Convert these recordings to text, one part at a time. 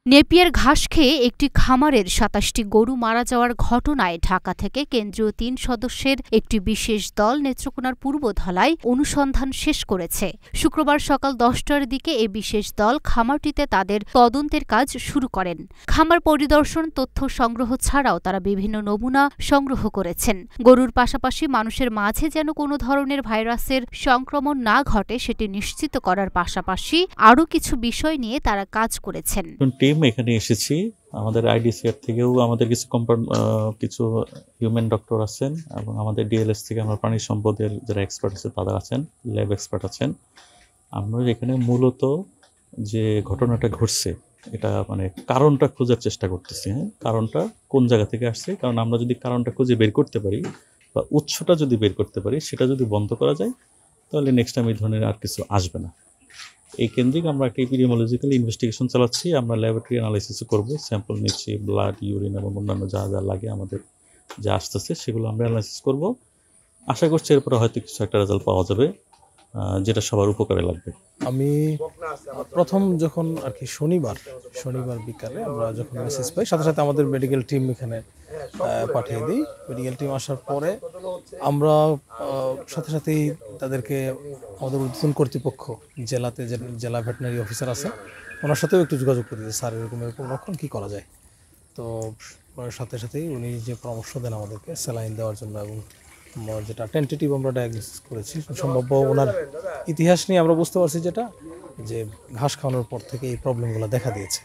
Napier ঘাস খেয়ে একটি খামারের ২৭টি গরু মারা যাওয়ার ঘটনায় ঢাকা থেকে কেন্দ্রীয় ৩ সদস্যের একটি বিশেষ দল নেত্রকোনার পূর্বধলায় অনুসন্ধান শেষ করেছে। শুক্রবার সকাল ১০টার দিকে এ বিশেষ দল খামারটিতে তাদের তদন্তের কাজ শুরু করেন। খামার পরিদর্শন, তথ্য সংগ্রহ ছাড়াও তারা বিভিন্ন নমুনা সংগ্রহ করেছেন। গরুর পাশাপাশি মানুষের মাঝে যেন কোনো ধরনের ভাইরাসের সংক্রমণ না ঘটে সেটি নিশ্চিত করার পাশাপাশি আরও কিছু বিষয় নিয়ে তারা কাজ করেছেন। এখানে এসেছি, আমাদের আইডিসিআর থেকেও আমাদের কিছু হিউম্যান ডক্টর আছেন এবং আমাদের ডিএলএস থেকে আমরা প্রাণী সম্পদের যারা এক্সপার্ট আছে তারা আছেন, ল্যাব এক্সপার্ট আছেন। আমরা এখানে মূলত যে ঘটনাটা ঘটছে এটা কারণটা খোঁজার চেষ্টা করতেছি। কারণটা কোন জায়গা থেকে আসছে, কারণ আমরা যদি কারণটা খুঁজে বের করতে পারি বা উৎসটা যদি বের করতে পারি, সেটা যদি বন্ধ করা যায় তাহলে নেক্সট টাইম এই ধরনের আর কিছু আসবে না। এই কেন্দ্রিক আমরা একটা এপিডেমিওলজিক্যাল ইনভেস্টিগেশন চালাচ্ছি। আমরা ল্যাবরেটরি অ্যানালাইসিস করব, স্যাম্পল নিচ্ছি, ব্লাড, ইউরিন এবং অন্যান্য যা যা লাগে আমাদের যা আসতেছে সেগুলো আমরা অ্যানালাইসিস করব। আশা করছি এরপরে হয়তো কিছু একটা রেজাল্ট পাওয়া যাবে যেটা সবার উপকারে লাগবে। আমি প্রথম যখন আর কি শনিবার বিকালে আমরা যখন মেসেজ পাই, সাথে সাথে আমাদের মেডিকেল টিম এখানে পাঠিয়ে দিই। মেডিকেল টিম আসার পরে আমরা সাথে সাথেই তাদেরকে আমাদের ঊর্ধ্বতন কর্তৃপক্ষ জেলাতে যে জেলা ভেটেরিনারি অফিসার আছে ওনার সাথেও একটু যোগাযোগ করে দিই, স্যার এরকম লক্ষণ কী করা যায়। তো সাথে সাথেই উনি যে পরামর্শ দেন আমাদেরকে স্যালাইন দেওয়ার জন্য, এবং যেটা টেন্টেটিভ আমরা ডায়াগনোসিস করেছি, সম্ভাব্য ওনার ইতিহাস নিয়ে আমরা বুঝতে পারছি যে ঘাস খাওয়ানোর পর থেকে এই প্রবলেমগুলো দেখা দিয়েছে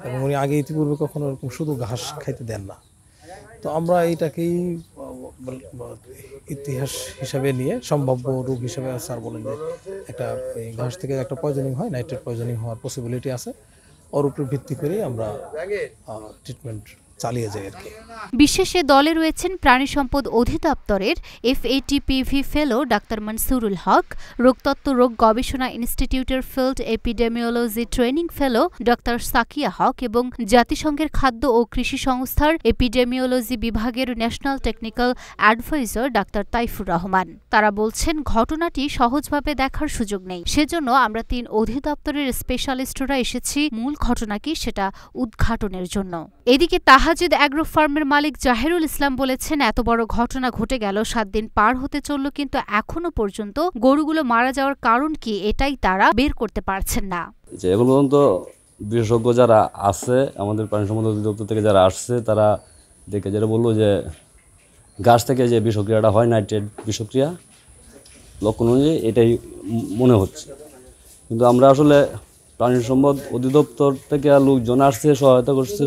এবং উনি আগে ইতিপূর্বে কখনো এরকম শুধু ঘাস খাইতে দেন না। তো আমরা এইটাকেই ইতিহাস হিসাবে নিয়ে সম্ভাব্য রোগ হিসাবে স্যার বলেন যে একটা ঘাস থেকে একটা পয়জনিং হয়, নাইট্রেট পয়জনিং হওয়ার পসিবিলিটি আছে। ওর উপর ভিত্তি করেই আমরা ট্রিটমেন্ট চালিয়ে যাই আর কি। বিশেষ দলে রয়েছেন প্রাণী সম্পদ অধিদপ্তরের FATPV fellow doctor Mansurul Haque, রোগতত্ত্ব রোগ গবেষণা ইনস্টিটিউটের field epidemiology training fellow doctor Sakia Haque এবং জাতিসংঘের খাদ্য ও কৃষি সংস্থার এপিডেমিওলজি বিভাগের national technical adviser doctor Taifur Rahman. তারা বলছেন ঘটনাটি সহজভাবে দেখার সুযোগ নেই, সেজন্য আমরা ৩ অধিদপ্তরের স্পেশালিস্টরা এসেছি মূল ঘটনা কি সেটা উদ্ঘাটনের জন্য। এদিকে তাহাজিদ অ্যাগ্রো ফার্মের মালিক জাহিরুল ইসলাম বলেছেন, এত বড় ঘটনা ঘটে গেল, 7 দিন পার হতে চলল, কিন্তু এখনো পর্যন্ত গরুগুলো মারা যাওয়ার কারণ কি এটাই তারা বের করতে পারছেন না। এখন পর্যন্ত বিশেষজ্ঞ যারা আছে আমাদের প্রাণী সম্পদ অধিদপ্তর থেকে যারা আসছে তারা দেখে যেটা বললো যে ঘাস থেকে যে বিষক্রিয়াটা হয়, নাইট্রেট বিষক্রিয়া, লক্ষণ অনুযায়ী এটাই মনে হচ্ছে। কিন্তু আমরা আসলে প্রাণী সম্পদ অধিদপ্তর থেকে লোকজন আসছে,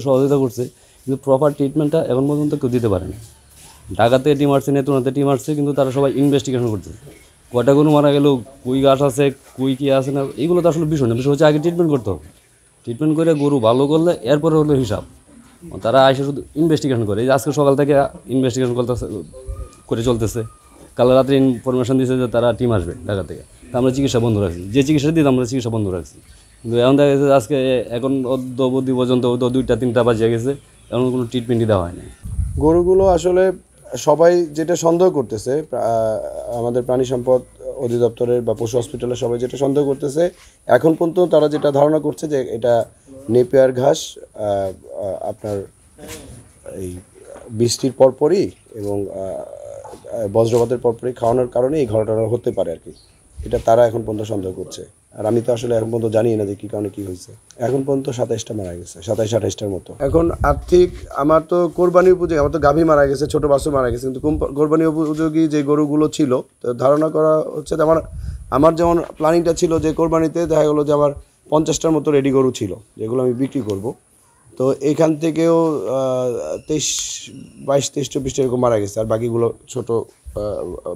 সহযোগিতা করছে, কিন্তু প্রপার ট্রিটমেন্টটা এখন পর্যন্ত কেউ দিতে পারেনি। ঢাকাতে টিম আসছে, নেত্রকোনাতে টিম আসছে, কিন্তু তারা সবাই ইনভেস্টিগেশন করতেছে। কয়টা গরু মারা গেল, কুই ঘাস আছে, কুই কি আছে না, এইগুলো তো আসলে বিষয় না। বিষয় হচ্ছে আগে ট্রিটমেন্ট করতে হবে। ট্রিটমেন্ট করে গরু ভালো করলে এরপরে হলো হিসাব। তারা এসে শুধু ইনভেস্টিগেশন করে। এই আজকে সকাল থেকে ইনভেস্টিগেশন করে চলতেছে। কাল রাত্রে ইনফরমেশন দিয়েছে যে তারা টিম আসবে ঢাকা থেকে। তা আমরা চিকিৎসা বন্ধ রাখছি, যে চিকিৎসা দিতে আমরা চিকিৎসা বন্ধ রাখছি। কিন্তু এখন দেখা গেছে আজকে এখন অদ্যবধি পর্যন্ত 2টা-3টা বাজিয়ে গেছে, এমন কোনো ট্রিটমেন্টই দেওয়া হয় না। গরুগুলো আসলে সবাই যেটা সন্দেহ করতেছে, আমাদের প্রাণী সম্পদ অধিদপ্তরের বা পশু হসপিটালের সবাই যেটা সন্দেহ করতেছে, এখন পর্যন্ত তারা যেটা ধারণা করছে যে এটা নেপিয়ার ঘাস আপনার এই বৃষ্টির পরপরই এবং বজ্রপাতের পরপরই খাওয়ানোর কারণে এই ঘটনা হতে পারে আর কি। এটা তারা এখন পর্যন্ত সন্দেহ করছে। আর আমি তো আসলে এখন পর্যন্ত জানি না যে কী কারণে কী হয়েছে। এখন পর্যন্ত 27টা মারা গেছে, 27-28টার মতো। এখন আর্থিক আমার তো কোরবানি উপযোগী, আমার তো গাভী মারা গেছে, ছোটো বাছুর মারা গেছে, কিন্তু কোরবানি উপযোগী যে গরুগুলো ছিল, তো ধারণা করা হচ্ছে আমার যেমন প্ল্যানিংটা ছিল যে কোরবানিতে দেখা গেলো যে আমার 50টার মতো রেডি গরু ছিল যেগুলো আমি বিক্রি করব। তো এইখান থেকেও 22-23-24টা এরকম মারা গেছে, আর বাকিগুলো ছোট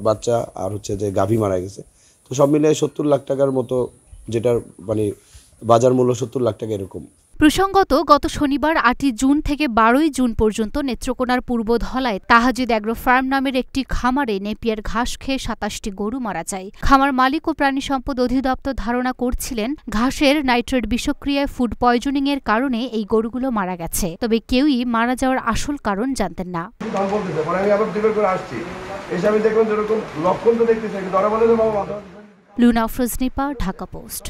বাচ্চা আর হচ্ছে যে গাভী মারা গেছে। তো সব মিলে 70 লাখ টাকার মতো, যেটার বাজার মূল্য 70 লাখ টাকা এরকম। প্রসঙ্গত, গত শনিবার 8ই জুন থেকে 12ই জুন পর্যন্ত নেত্রকোনার পূর্বধলায় তাহাজিদ অ্যাগ্রো ফার্ম নামের একটি খামারে নেপিয়ার ঘাস খেয়ে 27টি গরু মারা যায়। খামার মালিক ও প্রাণী সম্পদ অধিদপ্তর ধারণা করছিলেন ঘাসের নাইট্রেট বিষক্রিয়ায় ফুড পয়জনিং এর কারণে এই গরুগুলো মারা গেছে, তবে কেউই মারা যাওয়ার আসল কারণ জানতেন না। লুনা আফরোজ নিপা, ঢাকা পোস্ট।